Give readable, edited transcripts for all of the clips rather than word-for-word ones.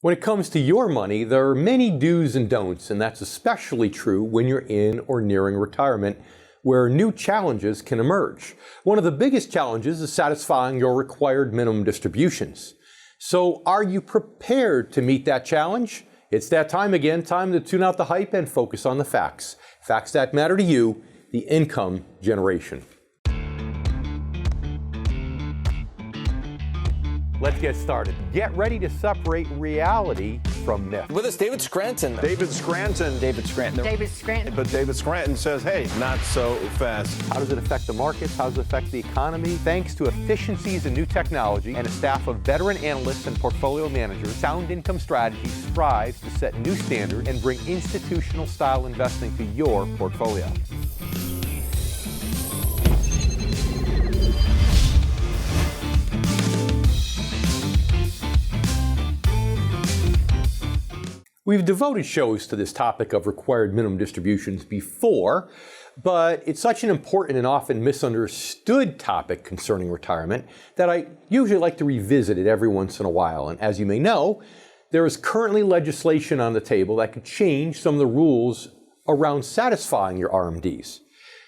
When it comes to your money, there are many do's and don'ts, and that's especially true when you're in or nearing retirement, where new challenges can emerge. One of the biggest challenges is satisfying your required minimum distributions. So are you prepared to meet that challenge? It's that time again, time to tune out the hype and focus on the facts. Facts that matter to you, the income generation. Let's get started. Get ready to separate reality from myth. With us, David Scranton. David Scranton. David Scranton. David Scranton. But David Scranton says, hey, not so fast. How does it affect the markets? How does it affect the economy? Thanks to efficiencies and new technology and a staff of veteran analysts and portfolio managers, Sound Income Strategy strives to set new standards and bring institutional style investing to your portfolio. We've devoted shows to this topic of required minimum distributions before, but it's such an important and often misunderstood topic concerning retirement that I usually like to revisit it every once in a while. And as you may know, there is currently legislation on the table that could change some of the rules around satisfying your RMDs.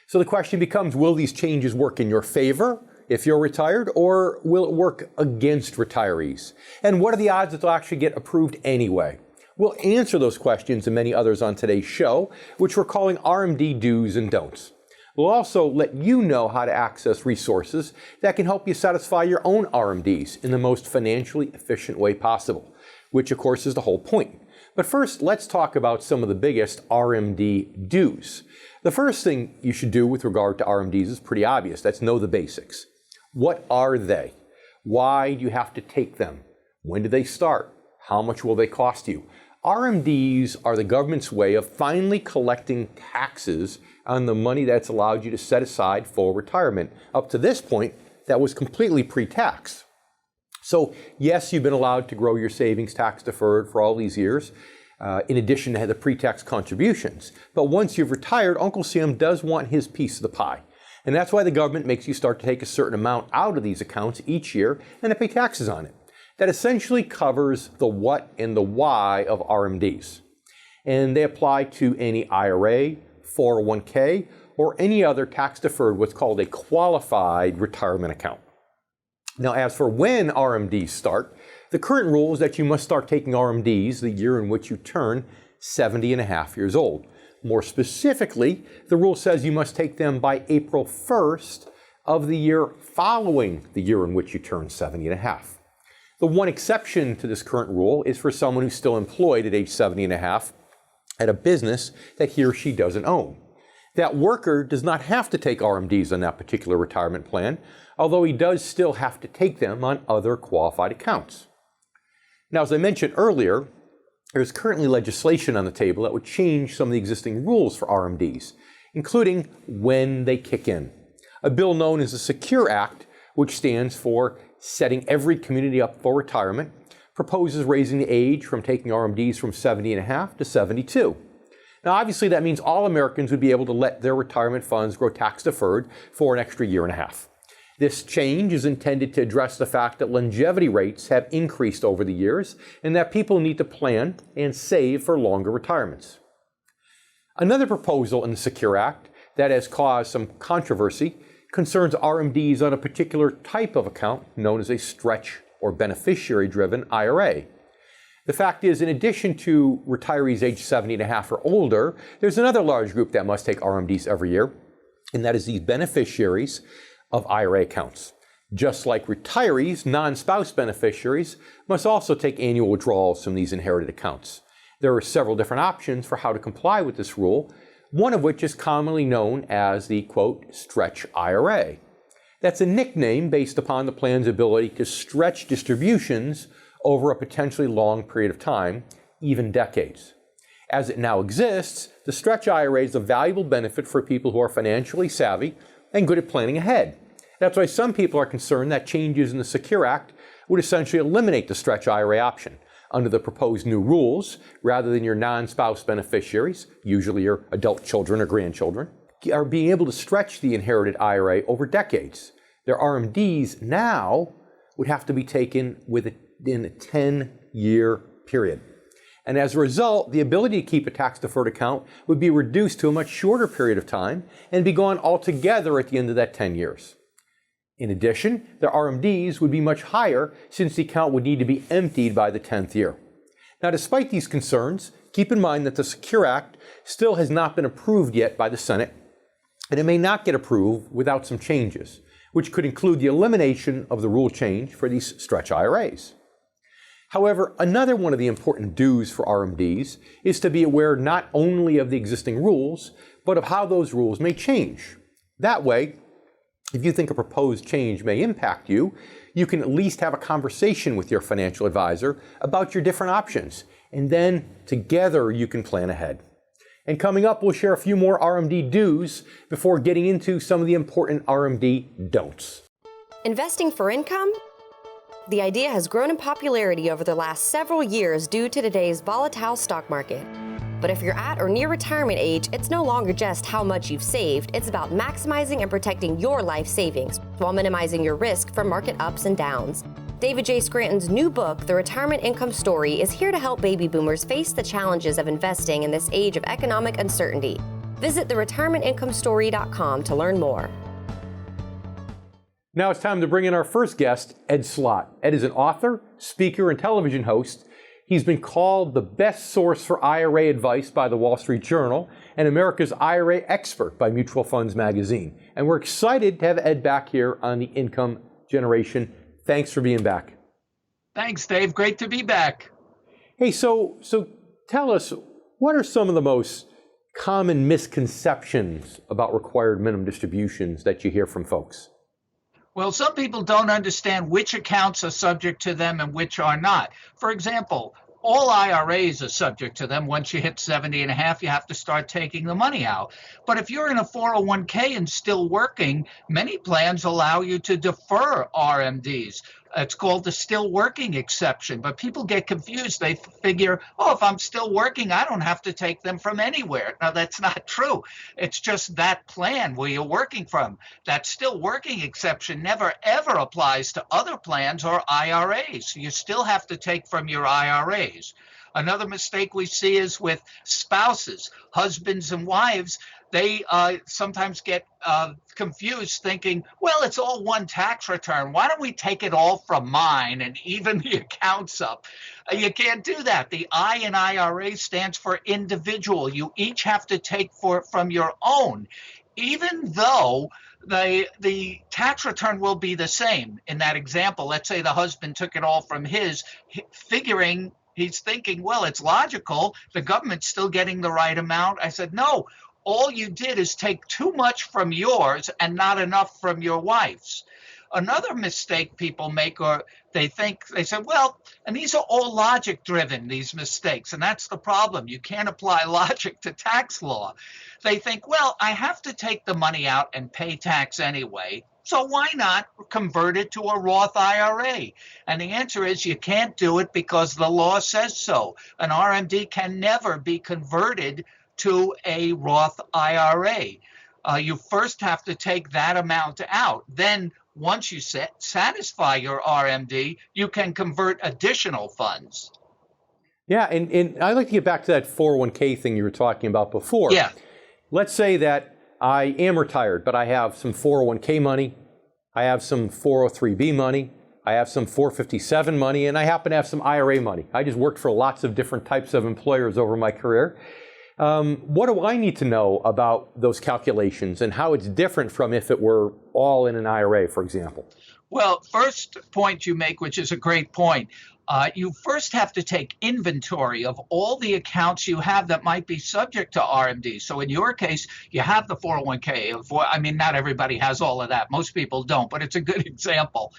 So the question becomes, will these changes work in your favor if you're retired, or will it work against retirees? And what are the odds that they'll actually get approved anyway? We'll answer those questions and many others on today's show, which we're calling RMD do's and don'ts. We'll also let you know how to access resources that can help you satisfy your own RMDs in the most financially efficient way possible, which of course is the whole point. But first, let's talk about some of the biggest RMD do's. The first thing you should do with regard to RMDs is pretty obvious. That's know the basics. What are they? Why do you have to take them? When do they start? How much will they cost you? RMDs are the government's way of finally collecting taxes on the money that's allowed you to set aside for retirement. Up to this point, that was completely pre-tax. So yes, you've been allowed to grow your savings tax deferred for all these years, in addition to the pre-tax contributions. But once you've retired, Uncle Sam does want his piece of the pie. And that's why the government makes you start to take a certain amount out of these accounts each year and to pay taxes on it. That essentially covers the what and the why of RMDs. And they apply to any IRA, 401k, or any other tax-deferred, what's called a qualified retirement account. Now, as for when RMDs start, the current rule is that you must start taking RMDs the year in which you turn 70 and a half years old. More specifically, the rule says you must take them by April 1st of the year following the year in which you turn 70 and a half. The one exception to this current rule is for someone who's still employed at age 70 and a half at a business that he or she doesn't own. That worker does not have to take RMDs on that particular retirement plan, although he does still have to take them on other qualified accounts. Now, as I mentioned earlier, there's currently legislation on the table that would change some of the existing rules for RMDs, including when they kick in. A bill known as the Secure Act, which stands for Setting Every Community Up for Retirement, proposes raising the age from taking RMDs from 70 and a half to 72. Now, obviously, that means all Americans would be able to let their retirement funds grow tax deferred for an extra year and a half. This change is intended to address the fact that longevity rates have increased over the years and that people need to plan and save for longer retirements. Another proposal in the Secure Act that has caused some controversy concerns RMDs on a particular type of account known as a stretch or beneficiary-driven IRA. The fact is, in addition to retirees age 70 and a half or older, there's another large group that must take RMDs every year, and that is these beneficiaries of IRA accounts. Just like retirees, non-spouse beneficiaries must also take annual withdrawals from these inherited accounts. There are several different options for how to comply with this rule, one of which is commonly known as the, quote, stretch IRA. That's a nickname based upon the plan's ability to stretch distributions over a potentially long period of time, even decades. As it now exists, the stretch IRA is a valuable benefit for people who are financially savvy and good at planning ahead. That's why some people are concerned that changes in the Secure Act would essentially eliminate the stretch IRA option. Under the proposed new rules, rather than your non-spouse beneficiaries, usually your adult children or grandchildren, are being able to stretch the inherited IRA over decades. Their RMDs now would have to be taken within a 10-year period. And as a result, the ability to keep a tax-deferred account would be reduced to a much shorter period of time and be gone altogether at the end of that 10 years. In addition, the RMDs would be much higher since the account would need to be emptied by the 10th year. Now, despite these concerns, keep in mind that the Secure Act still has not been approved yet by the Senate, and it may not get approved without some changes, which could include the elimination of the rule change for these stretch IRAs. However, another one of the important do's for RMDs is to be aware not only of the existing rules, but of how those rules may change. That way, if you think a proposed change may impact you, you can at least have a conversation with your financial advisor about your different options, and then together you can plan ahead. And coming up, we'll share a few more RMD do's before getting into some of the important RMD don'ts. Investing for income? The idea has grown in popularity over the last several years due to today's volatile stock market. But if you're at or near retirement age, it's no longer just how much you've saved, it's about maximizing and protecting your life savings while minimizing your risk from market ups and downs. David J. Scranton's new book, The Retirement Income Story, is here to help baby boomers face the challenges of investing in this age of economic uncertainty. Visit theretirementincomestory.com to learn more. Now it's time to bring in our first guest, Ed Slott. Ed is an author, speaker, and television host. He's been called the best source for IRA advice by the Wall Street Journal and America's IRA expert by Mutual Funds magazine. And we're excited to have Ed back here on the Income Generation. Thanks for being back. Thanks, Dave. Great to be back. Hey, so tell us, what are some of the most common misconceptions about required minimum distributions that you hear from folks? Well, some people don't understand which accounts are subject to them and which are not. For example, all IRAs are subject to them. Once you hit 70 and a half, you have to start taking the money out. But if you're in a 401k and still working, many plans allow you to defer RMDs. It's called the still working exception, but people get confused. They figure, oh, if I'm still working, I don't have to take them from anywhere. Now, that's not true. It's just that plan where you're working from. That still working exception never, ever applies to other plans or IRAs. You still have to take from your IRAs. Another mistake we see is with spouses, husbands and wives. They sometimes get confused thinking, well, it's all one tax return. Why don't we take it all from mine and even the accounts up? You can't do that. The I in IRA stands for individual. You each have to take from your own, even though the tax return will be the same. In that example, let's say the husband took it all from his, he's thinking, well, it's logical. The government's still getting the right amount. I said, no. All you did is take too much from yours and not enough from your wife's. Another mistake people make, or they say, well, and these are all logic driven, these mistakes. And that's the problem. You can't apply logic to tax law. They think, well, I have to take the money out and pay tax anyway. So why not convert it to a Roth IRA? And the answer is you can't do it because the law says so. An RMD can never be converted to a Roth IRA. You first have to take that amount out. Then once you satisfy your RMD, you can convert additional funds. Yeah, and I'd like to get back to that 401k thing you were talking about before. Yeah. Let's say that I am retired, but I have some 401k money, I have some 403b money, I have some 457 money, and I happen to have some IRA money. I just worked for lots of different types of employers over my career. What do I need to know about those calculations and how it's different from if it were all in an IRA, for example? Well, first point you make, which is a great point, you first have to take inventory of all the accounts you have that might be subject to RMD. So in your case, you have the 401k. I mean, not everybody has all of that. Most people don't, but it's a good example.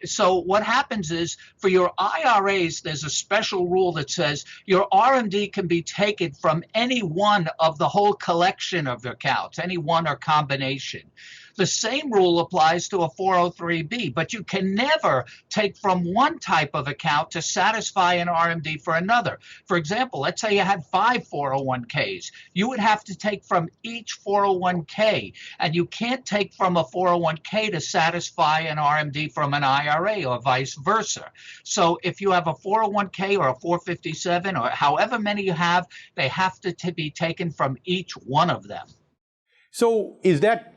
So what happens is for your IRAs, there's a special rule that says your RMD can be taken from any one of the whole collection of accounts, any one or combination. The same rule applies to a 403B, but you can never take from one type of account to satisfy an RMD for another. For example, let's say you had 5 401ks. You would have to take from each 401k, and you can't take from a 401k to satisfy an RMD from an IRA or vice versa. So if you have a 401k or a 457 or however many you have, they have to be taken from each one of them. So is that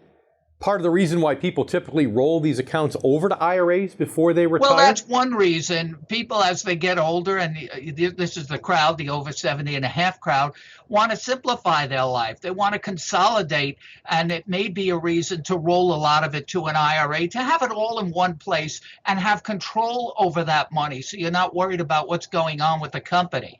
part of the reason why people typically roll these accounts over to IRAs before they retire? Well, that's one reason. People, as they get older, and this is the crowd, the over 70 and a half crowd, want to simplify their life. They want to consolidate, and it may be a reason to roll a lot of it to an IRA, to have it all in one place and have control over that money so you're not worried about what's going on with the company.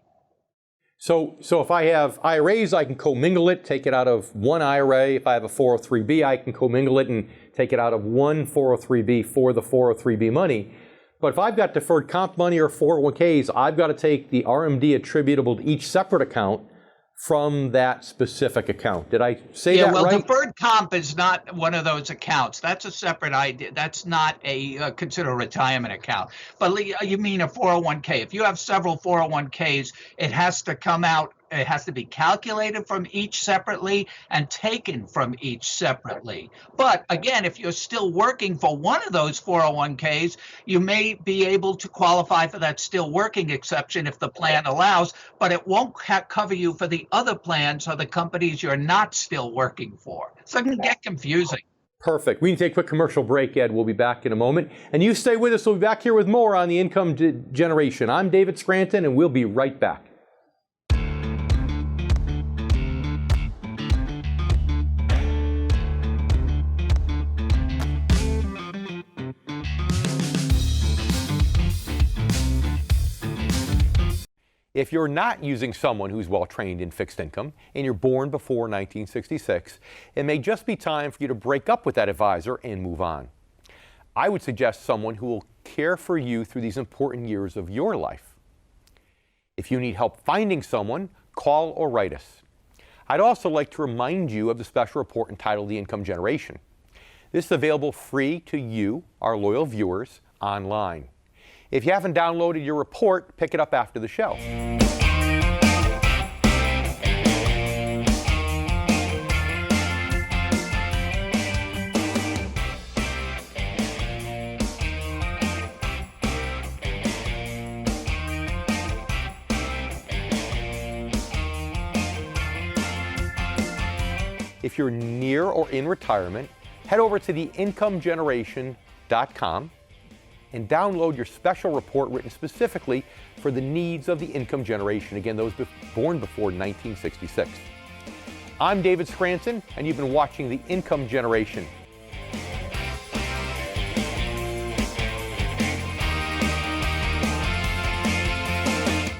So if I have IRAs, I can commingle it, take it out of one IRA. If I have a 403B, I can commingle it and take it out of one 403B for the 403B money. But if I've got deferred comp money or 401ks, I've got to take the RMD attributable to each separate account from that specific account. Did I say that right? Yeah, well, deferred comp is not one of those accounts. That's a separate idea. That's not a considered a retirement account. But you mean a 401k. If you have several 401ks, it has to come out. It has to be calculated from each separately and taken from each separately. But again, if you're still working for one of those 401ks, you may be able to qualify for that still working exception if the plan allows, but it won't cover you for the other plans or the companies you're not still working for. So it can get confusing. Perfect. We need to take a quick commercial break, Ed. We'll be back in a moment. And you stay with us. We'll be back here with more on the income generation. I'm David Scranton, and we'll be right back. If you're not using someone who's well trained in fixed income and you're born before 1966, it may just be time for you to break up with that advisor and move on. I would suggest someone who will care for you through these important years of your life. If you need help finding someone, call or write us. I'd also like to remind you of the special report entitled The Income Generation. This is available free to you, our loyal viewers, online. If you haven't downloaded your report, pick it up after the show. If you're near or in retirement, head over to theincomegeneration.com and download your special report written specifically for the needs of the income generation, again, those born before 1966. I'm David Scranton, and you've been watching The Income Generation.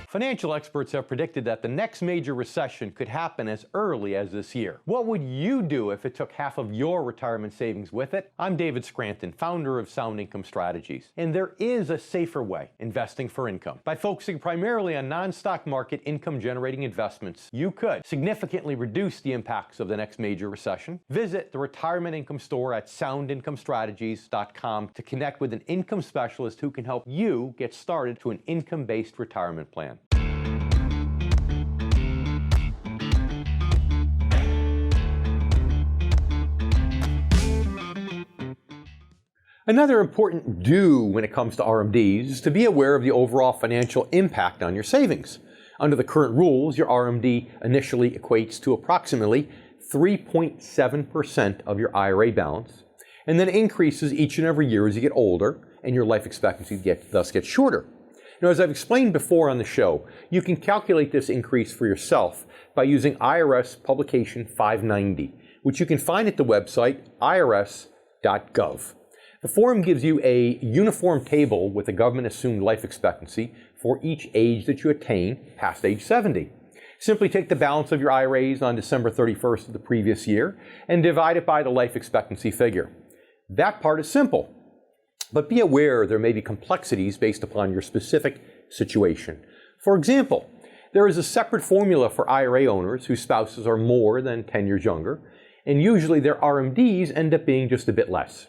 Financial experts have predicted that the next major recession could happen as early as this year. What would you do if it took half of your retirement savings with it? I'm David Scranton, founder of Sound Income Strategies. And there is a safer way investing for income. By focusing primarily on non-stock market income-generating investments, you could significantly reduce the impacts of the next major recession. Visit the Retirement Income Store at soundincomestrategies.com to connect with an income specialist who can help you get started to an income-based retirement plan. Another important do when it comes to RMDs is to be aware of the overall financial impact on your savings. Under the current rules, your RMD initially equates to approximately 3.7% of your IRA balance, and then increases each and every year as you get older and your life expectancy thus gets shorter. Now, as I've explained before on the show, you can calculate this increase for yourself by using IRS Publication 590, which you can find at the website irs.gov. The form gives you a uniform table with a government-assumed life expectancy for each age that you attain past age 70. Simply take the balance of your IRAs on December 31st of the previous year and divide it by the life expectancy figure. That part is simple, but be aware there may be complexities based upon your specific situation. For example, there is a separate formula for IRA owners whose spouses are more than 10 years younger, And usually their RMDs end up being just a bit less.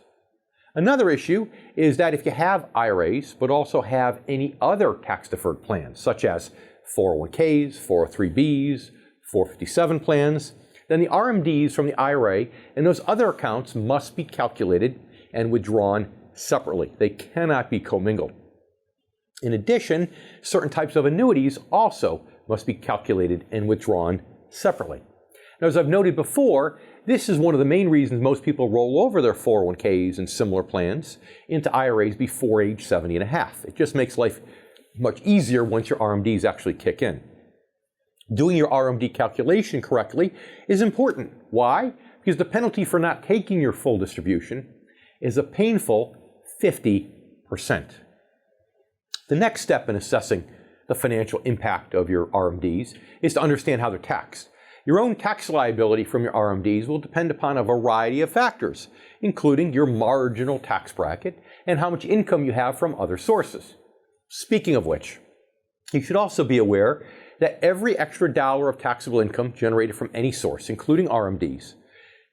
Another issue is that if you have IRAs, but also have any other tax-deferred plans, such as 401ks, 403bs, 457 plans, then the RMDs from the IRA and those other accounts must be calculated and withdrawn separately. They cannot be commingled. In addition, certain types of annuities also must be calculated and withdrawn separately. Now, as I've noted before, this is one of the main reasons most people roll over their 401ks and similar plans into IRAs before age 70 and a half. It just makes life much easier once your RMDs actually kick in. Doing your RMD calculation correctly is important. Why? Because the penalty for not taking your full distribution is a painful 50%. The next step in assessing the financial impact of your RMDs is to understand how they're taxed. Your own tax liability from your RMDs will depend upon a variety of factors, including your marginal tax bracket and how much income you have from other sources. Speaking of which, you should also be aware that every extra dollar of taxable income generated from any source, including RMDs,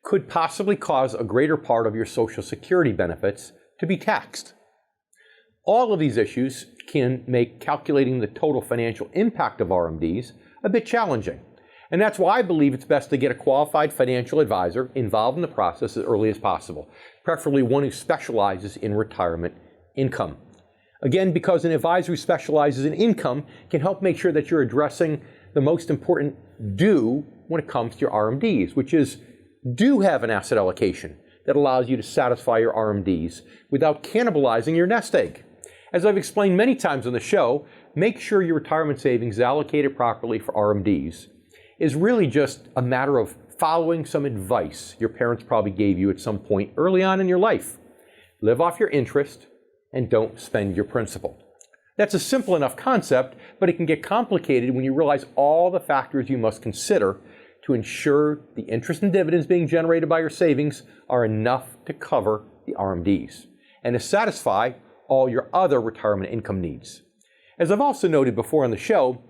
could possibly cause a greater part of your Social Security benefits to be taxed. All of these issues can make calculating the total financial impact of RMDs a bit challenging. And that's why I believe it's best to get a qualified financial advisor involved in the process as early as possible, preferably one who specializes in retirement income. Again, because an advisor who specializes in income can help make sure that you're addressing the most important do when it comes to your RMDs, which is do have an asset allocation that allows you to satisfy your RMDs without cannibalizing your nest egg. As I've explained many times on the show, make sure your retirement savings is allocated properly for RMDs is really just a matter of following some advice your parents probably gave you at some point early on in your life. Live off your interest and don't spend your principal. That's a simple enough concept, but it can get complicated when you realize all the factors you must consider to ensure the interest and dividends being generated by your savings are enough to cover the RMDs and to satisfy all your other retirement income needs. As I've also noted before on the show,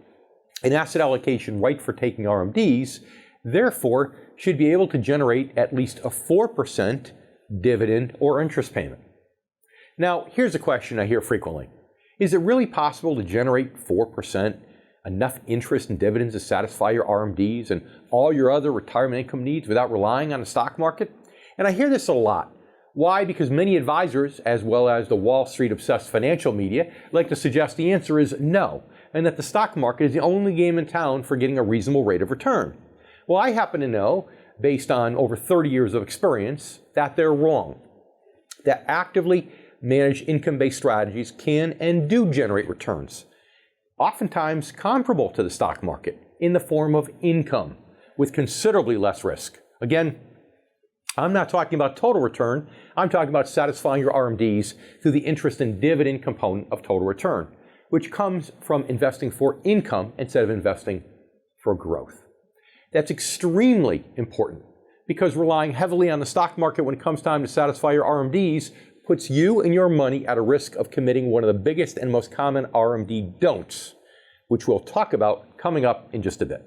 an asset allocation right for taking RMDs, therefore, should be able to generate at least a 4% dividend or interest payment. Now, here's a question I hear frequently. Is it really possible to generate 4%, enough interest and dividends to satisfy your RMDs and all your other retirement income needs without relying on the stock market? And I hear this a lot. Why? Because many advisors, as well as the Wall Street obsessed financial media, like to suggest the answer is no, and that the stock market is the only game in town for getting a reasonable rate of return. Well, I happen to know, based on over 30 years of experience, that they're wrong. That actively managed income-based strategies can and do generate returns, oftentimes comparable to the stock market, in the form of income, with considerably less risk. Again, I'm not talking about total return, I'm talking about satisfying your RMDs through the interest and dividend component of total return, which comes from investing for income instead of investing for growth. That's extremely important because relying heavily on the stock market when it comes time to satisfy your RMDs puts you and your money at a risk of committing one of the biggest and most common RMD don'ts, which we'll talk about coming up in just a bit.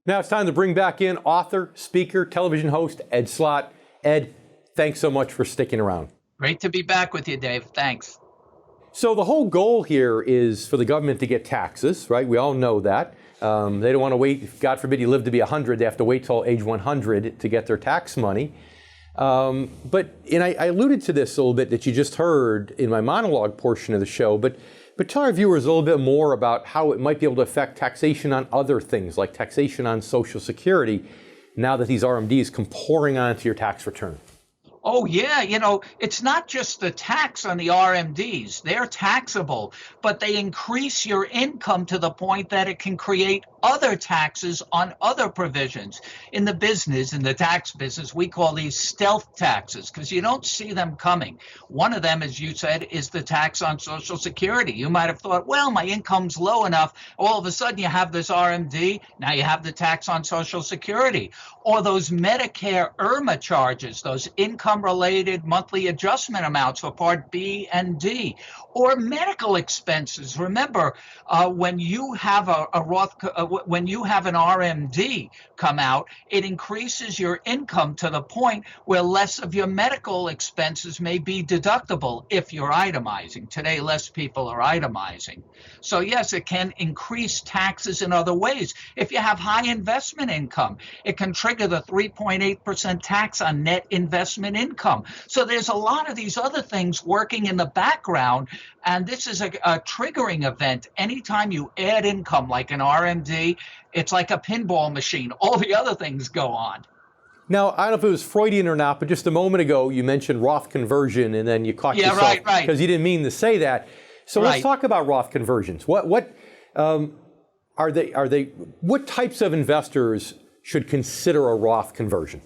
Now it's time to bring back in author, speaker, television host, Ed Slott. Ed, thanks so much for sticking around. Great to be back with you, Dave. Thanks. So the whole goal here is for the government to get taxes, right? We all know that. They don't want to wait, if God forbid you live to be 100, they have to wait till age 100 to get their tax money. But I alluded to this a little bit that you just heard in my monologue portion of the show, but tell our viewers a little bit more about how it might be able to affect taxation on other things, like taxation on Social Security, now that these RMDs come pouring onto your tax return. Oh, yeah. It's not just the tax on the RMDs. They're taxable, but they increase your income to the point that it can create other taxes on other provisions. In the tax business, we call these stealth taxes because you don't see them coming. One of them, as you said, is the tax on Social Security. You might have thought, well, my income's low enough. All of a sudden, you have this RMD. Now you have the tax on Social Security. Or those Medicare IRMA charges, those income-related monthly adjustment amounts for Part B and D, or medical expenses. Remember, when you have when you have an RMD come out, it increases your income to the point where less of your medical expenses may be deductible if you're itemizing. Today, less people are itemizing. So yes, it can increase taxes in other ways. If you have high investment income, it can trigger the 3.8% tax on net investment income. So there's a lot of these other things working in the background, and this is a triggering event. Anytime you add income like an RMD, it's like a pinball machine. All the other things go on. Now, I don't know if it was Freudian or not, but just a moment ago you mentioned Roth conversion, and then you caught yourself right. because you didn't mean to say that. So let's talk about Roth conversions. What are they? What types of investors should consider a Roth conversion?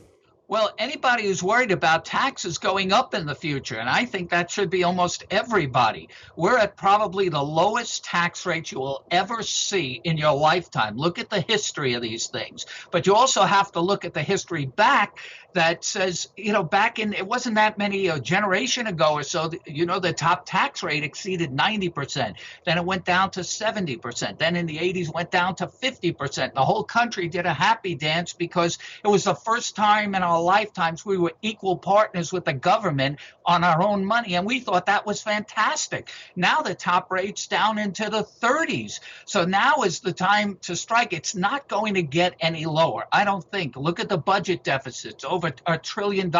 Well, anybody who's worried about taxes going up in the future, and I think that should be almost everybody. We're at probably the lowest tax rate you will ever see in your lifetime. Look at the history of these things. But you also have to look at the history back that says, back in, it wasn't that many, a generation ago or so, the top tax rate exceeded 90%. Then it went down to 70%. Then in the 80s went down to 50%. The whole country did a happy dance because it was the first time in our lifetimes we were equal partners with the government on our own money, and we thought that was fantastic. Now the top rate's down into the 30s. So now is the time to strike. It's not going to get any lower, I don't think. Look at the budget deficits, over $1 trillion.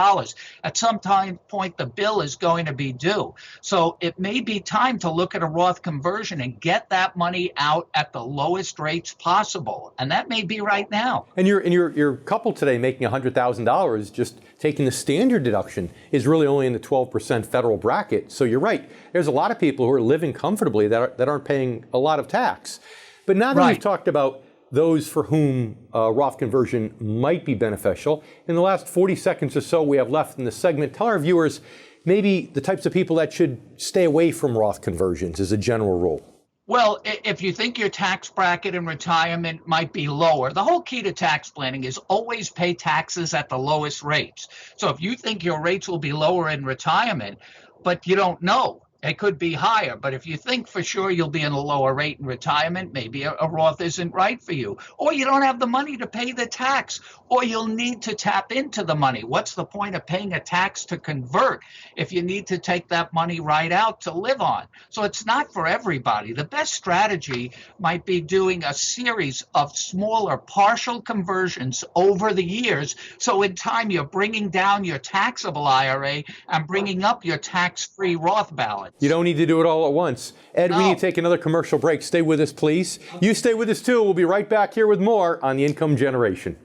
At some point, the bill is going to be due. So it may be time to look at a Roth conversion and get that money out at the lowest rates possible. And that may be right now. And your couple today making $100,000, just taking the standard deduction, is really only in the 12% federal bracket. So you're right. There's a lot of people who are living comfortably that aren't paying a lot of tax. But now that we've talked about those for whom Roth conversion might be beneficial, in the last 40 seconds or so we have left in the segment, tell our viewers maybe the types of people that should stay away from Roth conversions as a general rule. Well, if you think your tax bracket in retirement might be lower, the whole key to tax planning is always pay taxes at the lowest rates. So if you think your rates will be lower in retirement, but you don't know, it could be higher. But if you think for sure you'll be in a lower rate in retirement, maybe a Roth isn't right for you. Or you don't have the money to pay the tax, or you'll need to tap into the money. What's the point of paying a tax to convert if you need to take that money right out to live on? So it's not for everybody. The best strategy might be doing a series of smaller partial conversions over the years. So in time, you're bringing down your taxable IRA and bringing up your tax-free Roth balance. You don't need to do it all at once. Ed, No. we need to take another commercial break. Stay with us, please. You stay with us, too. We'll be right back here with more on The Income Generation.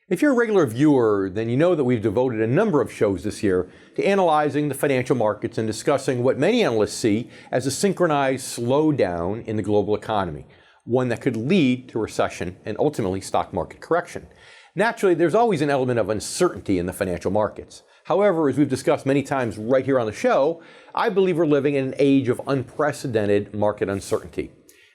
If you're a regular viewer, then you know that we've devoted a number of shows this year to analyzing the financial markets and discussing what many analysts see as a synchronized slowdown in the global economy, one that could lead to recession and ultimately stock market correction. Naturally, there's always an element of uncertainty in the financial markets. However, as we've discussed many times right here on the show, I believe we're living in an age of unprecedented market uncertainty,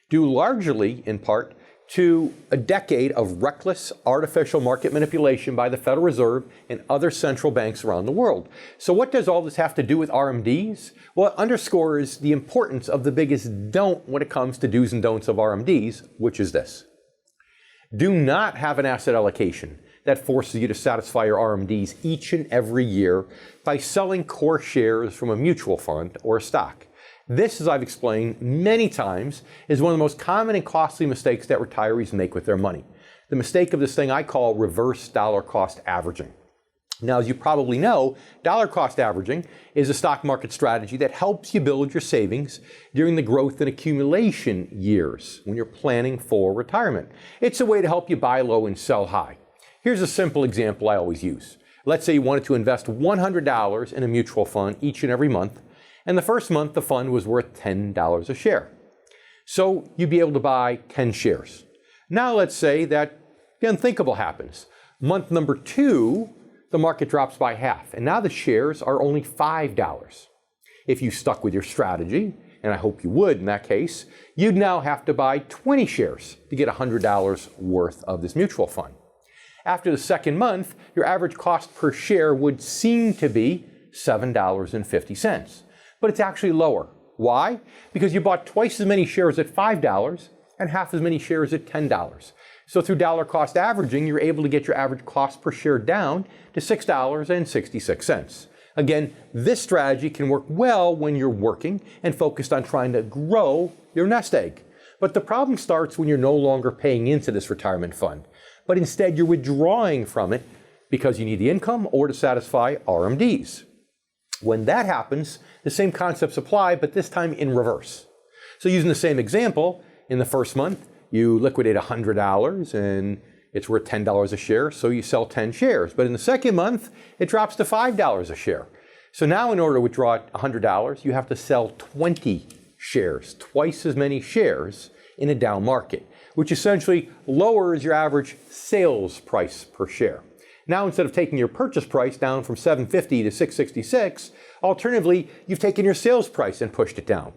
due largely, in part, to a decade of reckless artificial market manipulation by the Federal Reserve and other central banks around the world. So what does all this have to do with RMDs? Well, it underscores the importance of the biggest don't when it comes to do's and don'ts of RMDs, which is this. Do not have an asset allocation that forces you to satisfy your RMDs each and every year by selling core shares from a mutual fund or a stock. This, as I've explained many times, is one of the most common and costly mistakes that retirees make with their money. The mistake of this thing I call reverse dollar cost averaging. Now, as you probably know, dollar cost averaging is a stock market strategy that helps you build your savings during the growth and accumulation years when you're planning for retirement. It's a way to help you buy low and sell high. Here's a simple example I always use. Let's say you wanted to invest $100 in a mutual fund each and every month, and the first month the fund was worth $10 a share. So you'd be able to buy 10 shares. Now let's say that the unthinkable happens. Month number 2, the market drops by half, and now the shares are only $5. If you stuck with your strategy, and I hope you would in that case, you'd now have to buy 20 shares to get $100 worth of this mutual fund. After the second month, your average cost per share would seem to be $7.50, but it's actually lower. Why? Because you bought twice as many shares at $5 and half as many shares at $10. So through dollar cost averaging, you're able to get your average cost per share down to $6.66. Again, this strategy can work well when you're working and focused on trying to grow your nest egg. But the problem starts when you're no longer paying into this retirement fund, but instead you're withdrawing from it because you need the income or to satisfy RMDs. When that happens, the same concepts apply, but this time in reverse. So using the same example, in the first month, you liquidate $100 and it's worth $10 a share, so you sell 10 shares. But in the second month, it drops to $5 a share. So now in order to withdraw $100, you have to sell 20 shares, twice as many shares in a down market, which essentially lowers your average sales price per share. Now, instead of taking your purchase price down from $7.50 to $6.66, alternatively, you've taken your sales price and pushed it down.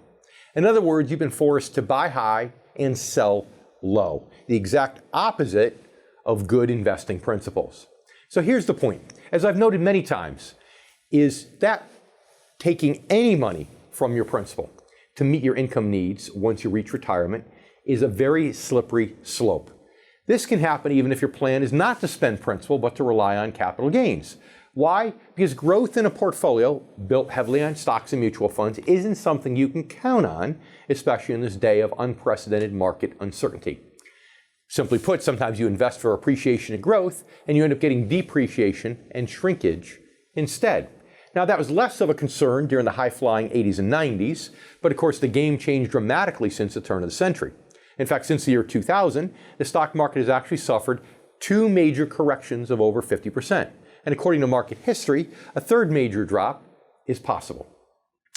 In other words, you've been forced to buy high and sell low, the exact opposite of good investing principles. So here's the point. As I've noted many times, is that taking any money from your principal to meet your income needs once you reach retirement is a very slippery slope. This can happen even if your plan is not to spend principal, but to rely on capital gains. Why? Because growth in a portfolio built heavily on stocks and mutual funds isn't something you can count on, especially in this day of unprecedented market uncertainty. Simply put, sometimes you invest for appreciation and growth, and you end up getting depreciation and shrinkage instead. Now, that was less of a concern during the high-flying 80s and 90s, but of course the game changed dramatically since the turn of the century. In fact, since the year 2000, the stock market has actually suffered 2 major corrections of over 50%. And according to market history, a third major drop is possible.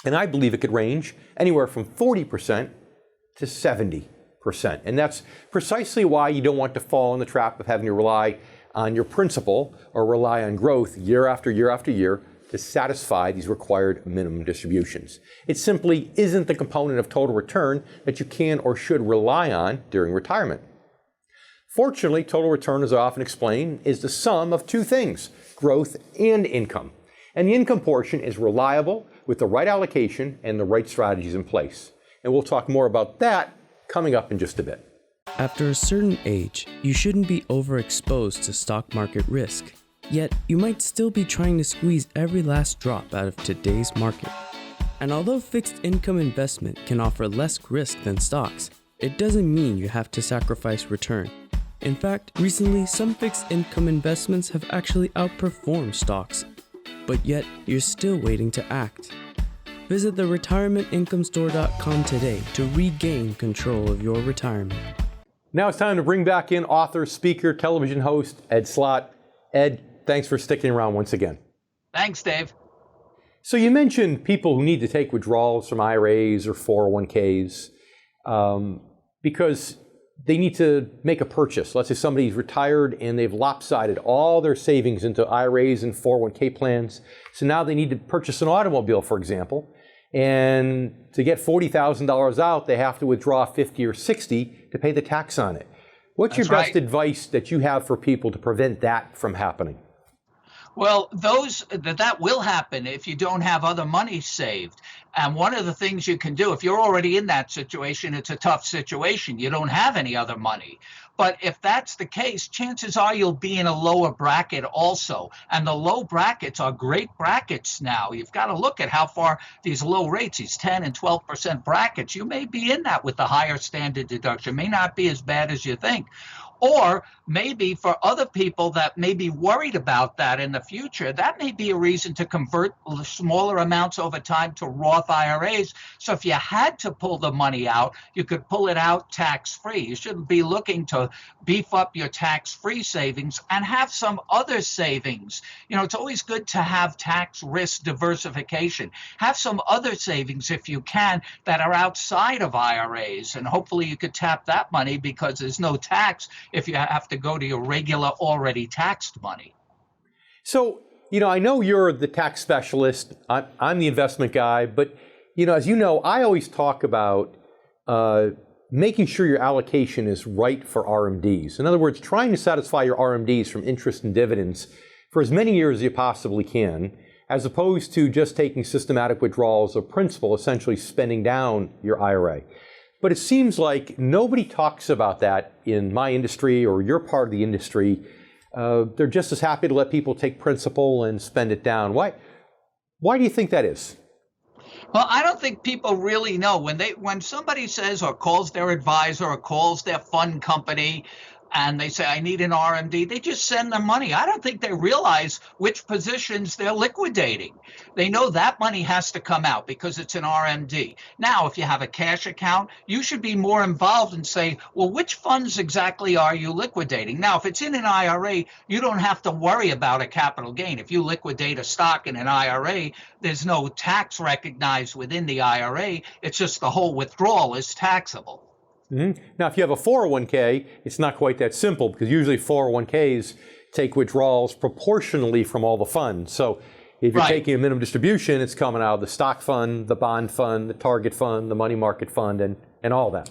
And I believe it could range anywhere from 40% to 70%. And that's precisely why you don't want to fall in the trap of having to rely on your principal or rely on growth year after year after year to satisfy these required minimum distributions. It simply isn't the component of total return that you can or should rely on during retirement. Fortunately, total return, as I often explain, is the sum of 2 things, growth and income. And the income portion is reliable with the right allocation and the right strategies in place. And we'll talk more about that coming up in just a bit. After a certain age, you shouldn't be overexposed to stock market risk. Yet, you might still be trying to squeeze every last drop out of today's market. And although fixed income investment can offer less risk than stocks, it doesn't mean you have to sacrifice return. In fact, recently some fixed income investments have actually outperformed stocks, but yet you're still waiting to act. Visit the retirementincomestore.com today to regain control of your retirement. Now it's time to bring back in author, speaker, television host, Ed Slott. Ed, thanks for sticking around once again. Thanks, Dave. So you mentioned people who need to take withdrawals from IRAs or 401ks because they need to make a purchase. Let's say somebody's retired and they've lopsided all their savings into IRAs and 401k plans. So now they need to purchase an automobile, for example. And to get $40,000 out, they have to withdraw 50 or 60 to pay the tax on it. What's your best advice that you have for people to prevent that from happening? Well, that will happen if you don't have other money saved. And one of the things you can do, if you're already in that situation, it's a tough situation. You don't have any other money. But if that's the case, chances are you'll be in a lower bracket also. And the low brackets are great brackets now. You've got to look at how far these low rates, these 10 and 12% brackets, you may be in that with the higher standard deduction. May not be as bad as you think. Or maybe for other people that may be worried about that in the future, that may be a reason to convert smaller amounts over time to Roth IRAs. So if you had to pull the money out, you could pull it out tax-free. You should be looking to beef up your tax-free savings and have some other savings. You know, it's always good to have tax risk diversification. Have some other savings if you can that are outside of IRAs, and hopefully you could tap that money because there's no tax if you have to go to your regular already taxed money. So, you know, I know you're the tax specialist. I'm the investment guy, but, you know, as you know, I always talk about making sure your allocation is right for RMDs. In other words, trying to satisfy your RMDs from interest and dividends for as many years as you possibly can, as opposed to just taking systematic withdrawals of principal, essentially spending down your IRA. But it seems like nobody talks about that in my industry or your part of the industry. They're just as happy to let people take principal and spend it down. Why do you think that is? Well, I don't think people really know when somebody says or calls their advisor or calls their fund company and they say, I need an RMD, they just send them money. I don't think they realize which positions they're liquidating. They know that money has to come out because it's an RMD. Now, if you have a cash account, you should be more involved and say, well, which funds exactly are you liquidating? Now, if it's in an IRA, you don't have to worry about a capital gain. If you liquidate a stock in an IRA, there's no tax recognized within the IRA. It's just the whole withdrawal is taxable. Mm-hmm. Now, if you have a 401k, it's not quite that simple because usually 401ks take withdrawals proportionally from all the funds. So if you're taking a minimum distribution, it's coming out of the stock fund, the bond fund, the target fund, the money market fund, and all that.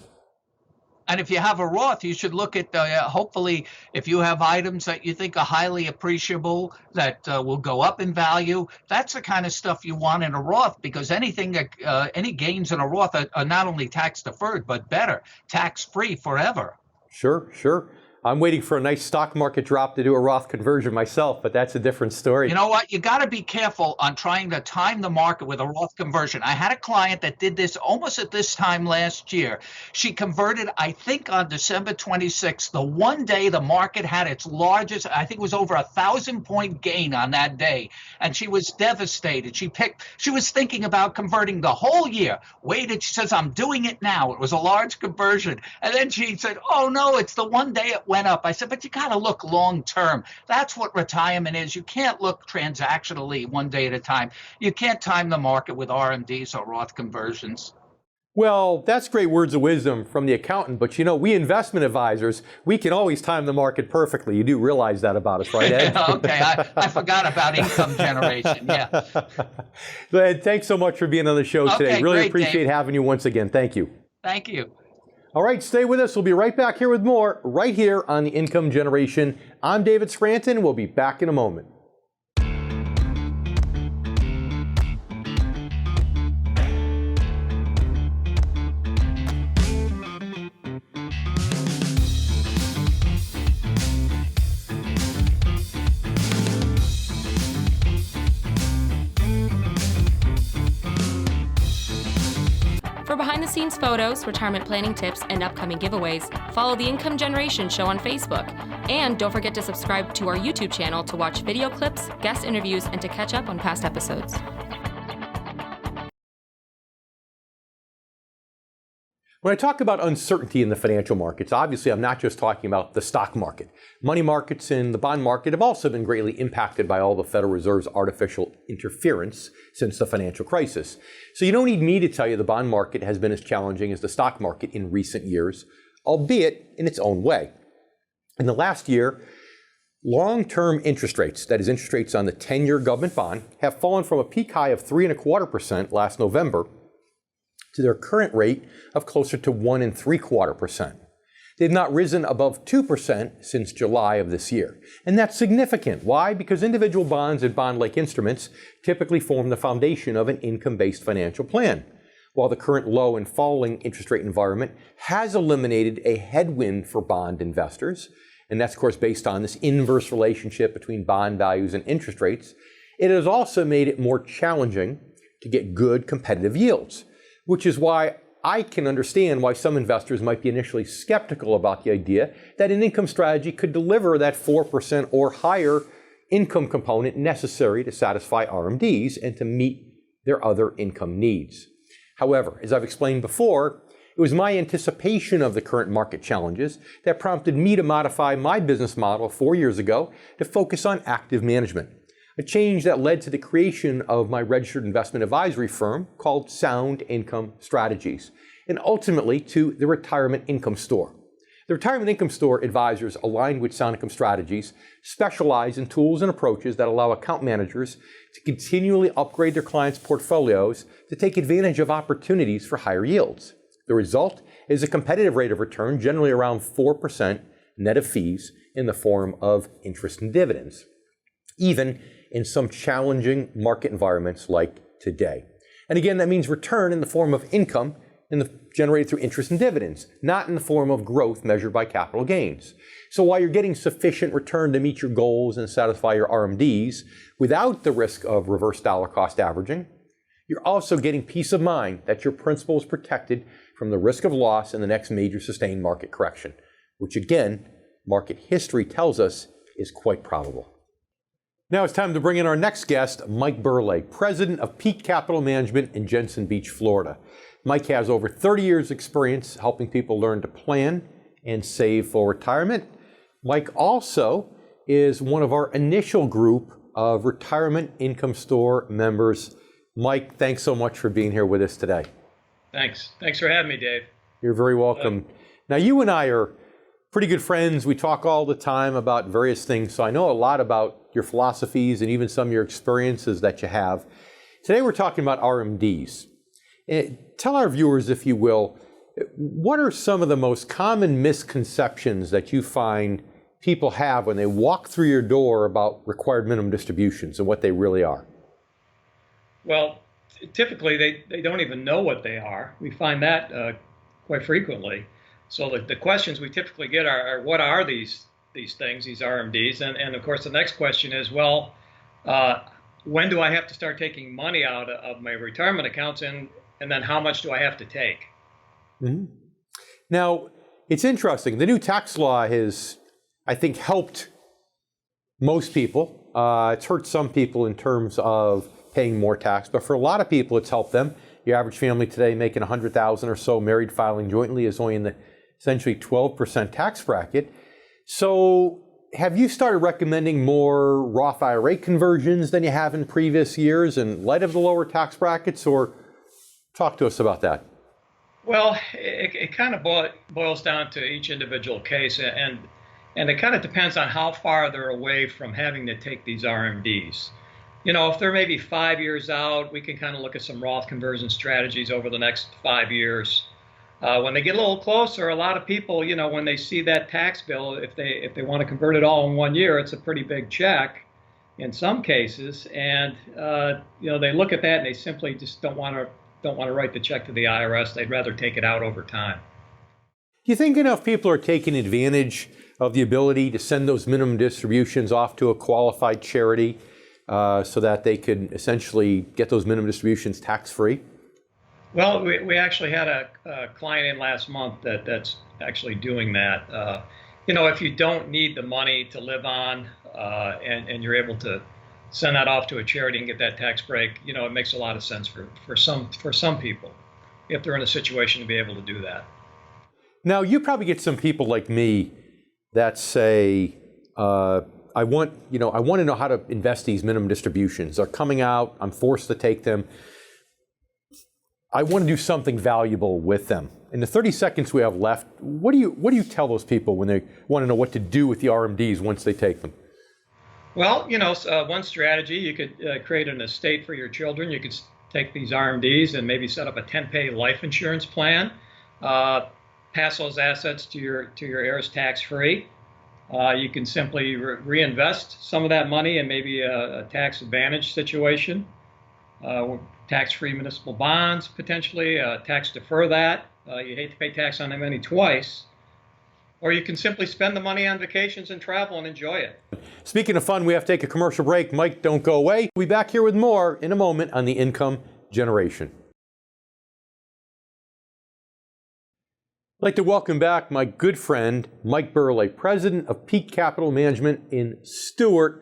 And if you have a Roth, you should look at, hopefully, if you have items that you think are highly appreciable, that will go up in value, that's the kind of stuff you want in a Roth, because anything that, any gains in a Roth are not only tax deferred, but better, tax free forever. Sure, sure. I'm waiting for a nice stock market drop to do a Roth conversion myself, but that's a different story. You know what? You got to be careful on trying to time the market with a Roth conversion. I had a client that did this almost at this time last year. She converted, I think, on December 26th, the one day the market had its largest, I think it was over 1,000-point gain on that day. And she was devastated. She was thinking about converting the whole year. Waited, she says, I'm doing it now. It was a large conversion. And then she said, oh no, it's the one day it went up. I said, but you got to look long term. That's what retirement is. You can't look transactionally one day at a time. You can't time the market with RMDs or Roth conversions. Well, that's great words of wisdom from the accountant, but you know, we investment advisors, we can always time the market perfectly. You do realize that about us, right, Ed? Okay, I forgot about income generation, yeah. Ed, thanks so much for being on the show today. Really great, appreciate Dave. having you once again. Thank you. Thank you. All right, stay with us. We'll be right back here with more right here on the Income Generation. I'm David Scranton. We'll be back in a moment. For behind-the-scenes photos, retirement planning tips, and upcoming giveaways, follow the Income Generation Show on Facebook. And don't forget to subscribe to our YouTube channel to watch video clips, guest interviews, and to catch up on past episodes. When I talk about uncertainty in the financial markets, obviously I'm not just talking about the stock market. Money markets and the bond market have also been greatly impacted by all the Federal Reserve's artificial interference since the financial crisis. So you don't need me to tell you the bond market has been as challenging as the stock market in recent years, albeit in its own way. In the last year, long-term interest rates, that is interest rates on the 10-year government bond, have fallen from a peak high of 3.25% last November to their current rate of closer to 1.75%. They've not risen above 2% since July of this year. And that's significant. Why? Because individual bonds and bond-like instruments typically form the foundation of an income-based financial plan. While the current low and falling interest rate environment has eliminated a headwind for bond investors, and that's of course based on this inverse relationship between bond values and interest rates, it has also made it more challenging to get good competitive yields, which is why I can understand why some investors might be initially skeptical about the idea that an income strategy could deliver that 4% or higher income component necessary to satisfy RMDs and to meet their other income needs. However, as I've explained before, it was my anticipation of the current market challenges that prompted me to modify my business model 4 years ago to focus on active management, a change that led to the creation of my registered investment advisory firm called Sound Income Strategies, and ultimately to the Retirement Income Store. The Retirement Income Store advisors aligned with Sound Income Strategies specialize in tools and approaches that allow account managers to continually upgrade their clients' portfolios to take advantage of opportunities for higher yields. The result is a competitive rate of return, generally around 4% net of fees in the form of interest and dividends, even in some challenging market environments like today. And again, that means return in the form of income generated through interest and dividends, not in the form of growth measured by capital gains. So while you're getting sufficient return to meet your goals and satisfy your RMDs without the risk of reverse dollar cost averaging, you're also getting peace of mind that your principal is protected from the risk of loss in the next major sustained market correction, which again, market history tells us is quite probable. Now it's time to bring in our next guest, Mike Burleigh, president of Peak Capital Management in Jensen Beach, Florida. Mike has over 30 years experience helping people learn to plan and save for retirement. Mike also is one of our initial group of Retirement Income Store members. Mike, thanks so much for being here with us today. Thanks. Thanks for having me, Dave. You're very welcome. Now, you and I are pretty good friends. We talk all the time about various things, so I know a lot about your philosophies and even some of your experiences that you have. Today, we're talking about RMDs. Tell our viewers, if you will, what are some of the most common misconceptions that you find people have when they walk through your door about required minimum distributions and what they really are? Well, typically they don't even know what they are. We find that quite frequently. So the questions we typically get are what are these things, these RMDs? And of course, the next question is, well, when do I have to start taking money out of my retirement accounts, and then how much do I have to take? Mm-hmm. Now, it's interesting. The new tax law has, I think, helped most people. It's hurt some people in terms of paying more tax, but for a lot of people, it's helped them. Your average family today making $100,000 or so, married filing jointly, is only in the essentially 12% tax bracket. So have you started recommending more Roth IRA conversions than you have in previous years in light of the lower tax brackets, or talk to us about that? Well, it kind of boils down to each individual case, and it kind of depends on how far they're away from having to take these RMDs. You know, if they're maybe 5 years out, we can kind of look at some Roth conversion strategies over the next 5 years. When they get a little closer, a lot of people, you know, when they see that tax bill, if they want to convert it all in 1 year, it's a pretty big check in some cases, and you know, they look at that and they simply just don't want to write the check to the IRS. They'd rather take it out over time. Do you think enough people are taking advantage of the ability to send those minimum distributions off to a qualified charity so that they could essentially get those minimum distributions tax-free? Well, we actually had a client in last month that's actually doing that. You know, if you don't need the money to live on and you're able to send that off to a charity and get that tax break, you know, it makes a lot of sense for some people if they're in a situation to be able to do that. Now, you probably get some people like me that say, I want to know how to invest these minimum distributions. They're coming out, I'm forced to take them. I want to do something valuable with them. In the 30 seconds we have left, what do you tell those people when they want to know what to do with the RMDs once they take them? Well, you know, one strategy, you could create an estate for your children. You could take these RMDs and maybe set up a 10-pay life insurance plan. pass those assets to your heirs tax-free. You can simply reinvest some of that money in maybe a tax advantage situation, tax-free municipal bonds potentially, tax defer that. You hate to pay tax on that money twice. Or you can simply spend the money on vacations and travel and enjoy it. Speaking of fun, we have to take a commercial break. Mike, don't go away. We'll be back here with more in a moment on the income generation. I'd like to welcome back my good friend, Mike Burleigh, president of Peak Capital Management in Stuart,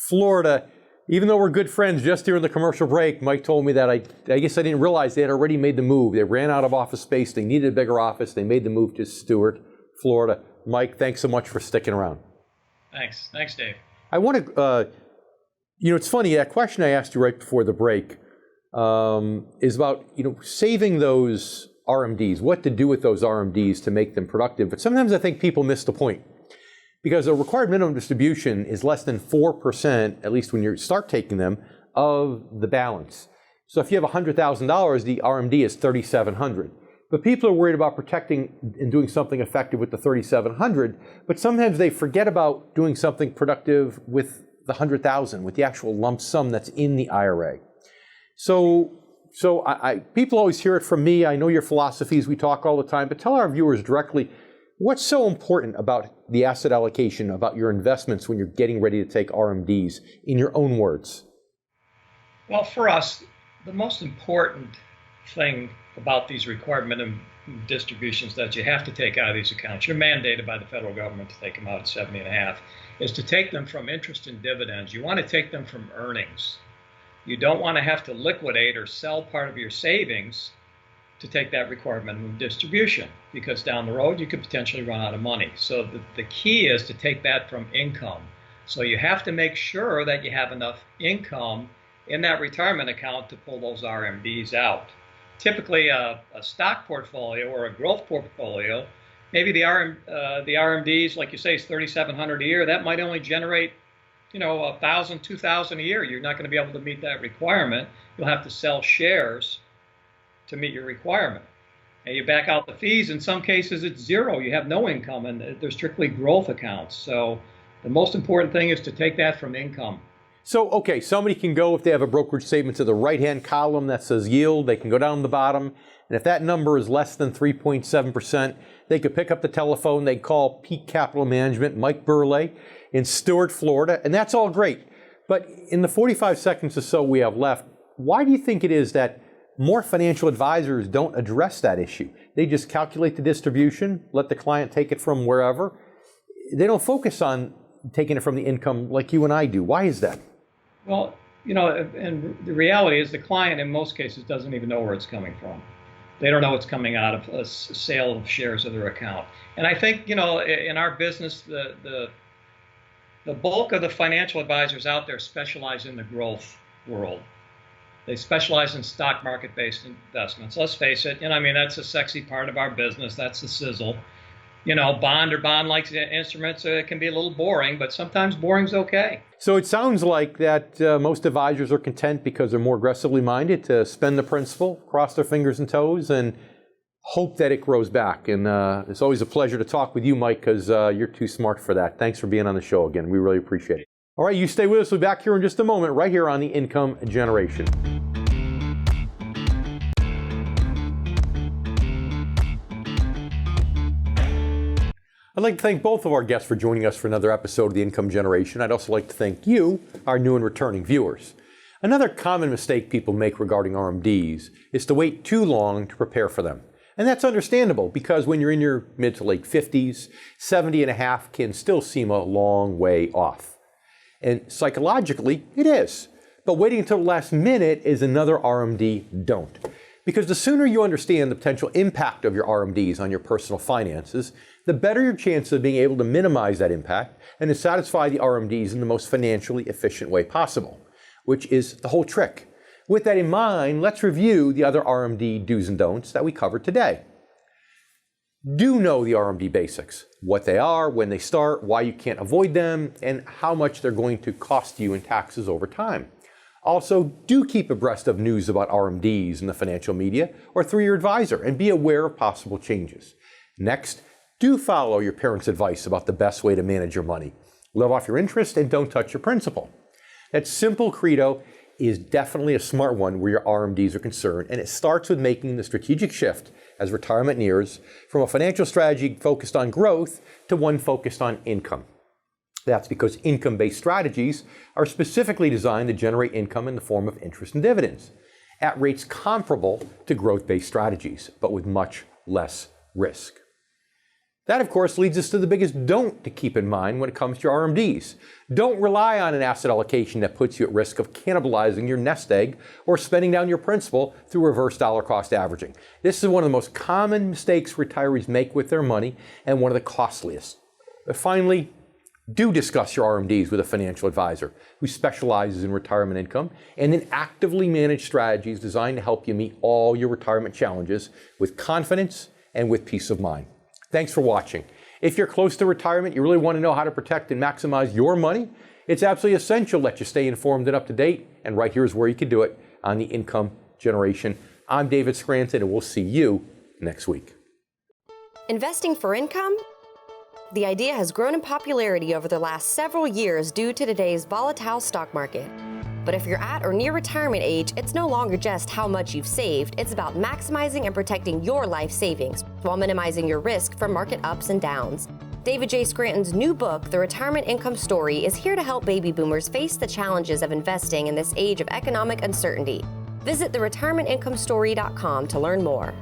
Florida. Even though we're good friends, just during the commercial break, Mike told me that I guess I didn't realize they had already made the move. They ran out of office space. They needed a bigger office. They made the move to Stuart, Florida. Mike, thanks so much for sticking around. Thanks, Dave. I want to, it's funny, that question I asked you right before the break is about, saving those RMDs, what to do with those RMDs to make them productive. But sometimes I think people miss the point, because a required minimum distribution is less than 4%, at least when you start taking them, of the balance. So if you have $100,000, the RMD is $3,700. But people are worried about protecting and doing something effective with the $3,700, but sometimes they forget about doing something productive with the $100,000, with the actual lump sum that's in the IRA. So people always hear it from me. I know your philosophies, we talk all the time, but tell our viewers directly, what's so important about the asset allocation, about your investments when you're getting ready to take RMDs, in your own words? Well, for us, the most important thing about these required minimum distributions that you have to take out of these accounts, you're mandated by the federal government to take them out at 70.5, is to take them from interest and dividends. You want to take them from earnings. You don't want to have to liquidate or sell part of your savings to take that required minimum distribution, because down the road you could potentially run out of money. So the key is to take that from income. So you have to make sure that you have enough income in that retirement account to pull those RMDs out. Typically a stock portfolio or a growth portfolio, maybe the RMDs, like you say, is $3,700 a year. That might only generate, $1,000, $2,000 a year. You're not going to be able to meet that requirement. You'll have to sell shares to meet your requirement. And you back out the fees. In some cases, it's zero. You have no income, and they're strictly growth accounts. So the most important thing is to take that from income. So, okay, somebody can go, if they have a brokerage statement, to the right-hand column that says yield. They can go down the bottom, and if that number is less than 3.7%, they could pick up the telephone. They call Peak Capital Management, Mike Burleigh, in Stuart, Florida, and that's all great. But in the 45 seconds or so we have left, why do you think it is that more financial advisors don't address that issue? They just calculate the distribution, let the client take it from wherever. They don't focus on taking it from the income like you and I do. Why is that? Well, and the reality is the client in most cases doesn't even know where it's coming from. They don't know it's coming out of a sale of shares of their account. And I think, in our business, the bulk of the financial advisors out there specialize in the growth world. They specialize in stock market-based investments. Let's face it, that's a sexy part of our business. That's the sizzle. Bond or bond-like instruments can be a little boring, but sometimes boring's okay. So it sounds like that most advisors are content, because they're more aggressively minded, to spend the principal, cross their fingers and toes, and hope that it grows back. And it's always a pleasure to talk with you, Mike, because you're too smart for that. Thanks for being on the show again. We really appreciate it. All right, you stay with us. We'll be back here in just a moment, right here on the Income Generation. I'd like to thank both of our guests for joining us for another episode of The Income Generation. I'd also like to thank you, our new and returning viewers. Another common mistake people make regarding RMDs is to wait too long to prepare for them. And that's understandable, because when you're in your mid to late 50s, 70.5 can still seem a long way off. And psychologically, it is. But waiting until the last minute is another RMD don't. Because the sooner you understand the potential impact of your RMDs on your personal finances, the better your chance of being able to minimize that impact and to satisfy the RMDs in the most financially efficient way possible, which is the whole trick. With that in mind, let's review the other RMD do's and don'ts that we covered today. Do know the RMD basics, what they are, when they start, why you can't avoid them, and how much they're going to cost you in taxes over time. Also, do keep abreast of news about RMDs in the financial media or through your advisor, and be aware of possible changes. Next, do follow your parents' advice about the best way to manage your money. Live off your interest and don't touch your principal. That simple credo is definitely a smart one where your RMDs are concerned, and it starts with making the strategic shift as retirement nears from a financial strategy focused on growth to one focused on income. That's because income-based strategies are specifically designed to generate income in the form of interest and dividends at rates comparable to growth-based strategies, but with much less risk. That, of course, leads us to the biggest don't to keep in mind when it comes to your RMDs. Don't rely on an asset allocation that puts you at risk of cannibalizing your nest egg or spending down your principal through reverse dollar cost averaging. This is one of the most common mistakes retirees make with their money and one of the costliest. But finally, do discuss your RMDs with a financial advisor who specializes in retirement income and in actively managed strategies designed to help you meet all your retirement challenges with confidence and with peace of mind. Thanks for watching. If you're close to retirement, you really want to know how to protect and maximize your money, it's absolutely essential that you stay informed and up to date. And right here is where you can do it on the Income Generation. I'm David Scranton, and we'll see you next week. Investing for income? The idea has grown in popularity over the last several years due to today's volatile stock market. But if you're at or near retirement age, it's no longer just how much you've saved, it's about maximizing and protecting your life savings while minimizing your risk from market ups and downs. David J. Scranton's new book, The Retirement Income Story, is here to help baby boomers face the challenges of investing in this age of economic uncertainty. Visit theretirementincomestory.com to learn more.